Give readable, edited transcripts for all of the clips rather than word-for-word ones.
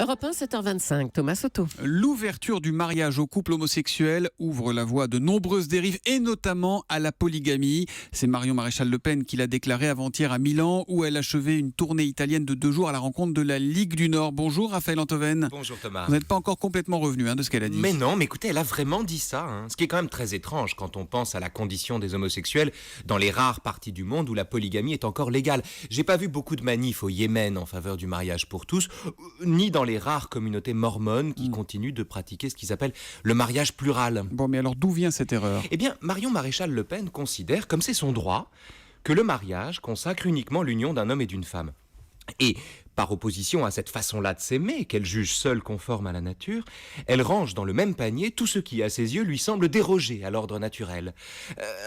Europe 1, 7h25, Thomas Soto. L'ouverture du mariage aux couples homosexuels ouvre la voie à de nombreuses dérives et notamment à la polygamie. C'est Marion Maréchal-Le Pen qui l'a déclaré avant-hier à Milan où elle achevait une tournée italienne de 2 jours à la rencontre de la Ligue du Nord. Bonjour Raphaël Antoven. Bonjour Thomas. Vous n'êtes pas encore complètement revenu de ce qu'elle a dit. Mais non, mais écoutez, elle a vraiment dit ça. Ce qui est quand même très étrange quand on pense à la condition des homosexuels dans les rares parties du monde où la polygamie est encore légale. J'ai pas vu beaucoup de manifs au Yémen en faveur du mariage pour tous, ni dans les rares communautés mormones qui continuent de pratiquer ce qu'ils appellent le mariage plural. Bon, mais alors d'où vient cette erreur ? Eh bien, Marion Maréchal-Le Pen considère, comme c'est son droit, que le mariage consacre uniquement l'union d'un homme et d'une femme. Et, par opposition à cette façon-là de s'aimer, qu'elle juge seule conforme à la nature, elle range dans le même panier tout ce qui, à ses yeux, lui semble déroger à l'ordre naturel.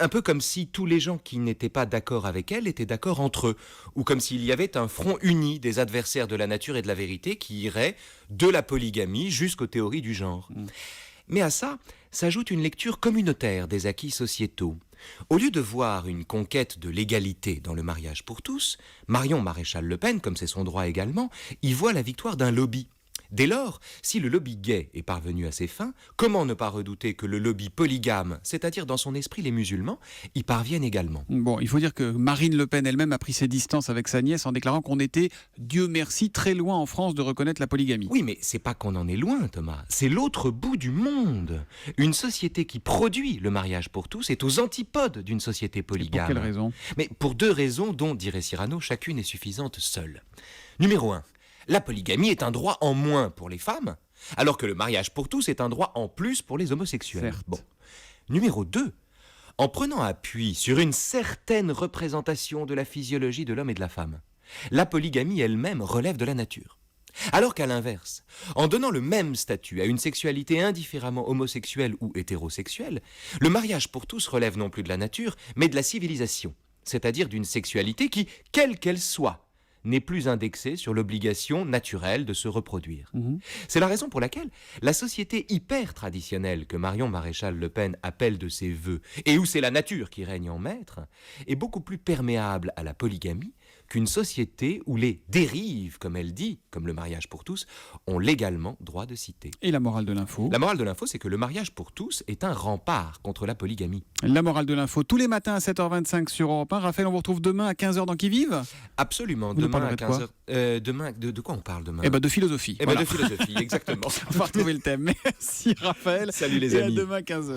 Un peu comme si tous les gens qui n'étaient pas d'accord avec elle étaient d'accord entre eux, ou comme s'il y avait un front uni des adversaires de la nature et de la vérité qui irait de la polygamie jusqu'aux théories du genre. Mais à ça s'ajoute une lecture communautaire des acquis sociétaux. Au lieu de voir une conquête de l'égalité dans le mariage pour tous, Marion Maréchal-Le Pen, comme c'est son droit également, y voit la victoire d'un lobby. Dès lors, si le lobby gay est parvenu à ses fins, comment ne pas redouter que le lobby polygame, c'est-à-dire dans son esprit les musulmans, y parvienne également ? Bon, il faut dire que Marine Le Pen elle-même a pris ses distances avec sa nièce en déclarant qu'on était, Dieu merci, très loin en France de reconnaître la polygamie. Oui, mais c'est pas qu'on en est loin, Thomas. C'est l'autre bout du monde. Une société qui produit le mariage pour tous est aux antipodes d'une société polygame. Pour quelle raison ? Mais pour 2 raisons dont, dirait Cyrano, chacune est suffisante seule. Numéro 1. La polygamie est un droit en moins pour les femmes, alors que le mariage pour tous est un droit en plus pour les homosexuels. Certes. Bon. Numéro 2. En prenant appui sur une certaine représentation de la physiologie de l'homme et de la femme, la polygamie elle-même relève de la nature. Alors qu'à l'inverse, en donnant le même statut à une sexualité indifféremment homosexuelle ou hétérosexuelle, le mariage pour tous relève non plus de la nature, mais de la civilisation, c'est-à-dire d'une sexualité qui, quelle qu'elle soit, n'est plus indexée sur l'obligation naturelle de se reproduire. C'est la raison pour laquelle la société hyper traditionnelle que Marion Maréchal-Le Pen appelle de ses vœux, et où c'est la nature qui règne en maître, est beaucoup plus perméable à la polygamie qu'une société où les dérives, comme elle dit, comme le mariage pour tous, ont légalement droit de citer. Et la morale de l'info ? La morale de l'info, c'est que le mariage pour tous est un rempart contre la polygamie. La morale de l'info, tous les matins à 7h25 sur Europe 1. Raphaël, on vous retrouve demain à 15h dans Qui Vive ? Absolument, Vous nous demain à parlerez de 15h. Demain, de quoi on parle demain ? Eh ben de philosophie. Eh ben, de philosophie, exactement. On va retrouver le thème. Merci Raphaël. Salut les Et amis. à demain 15h.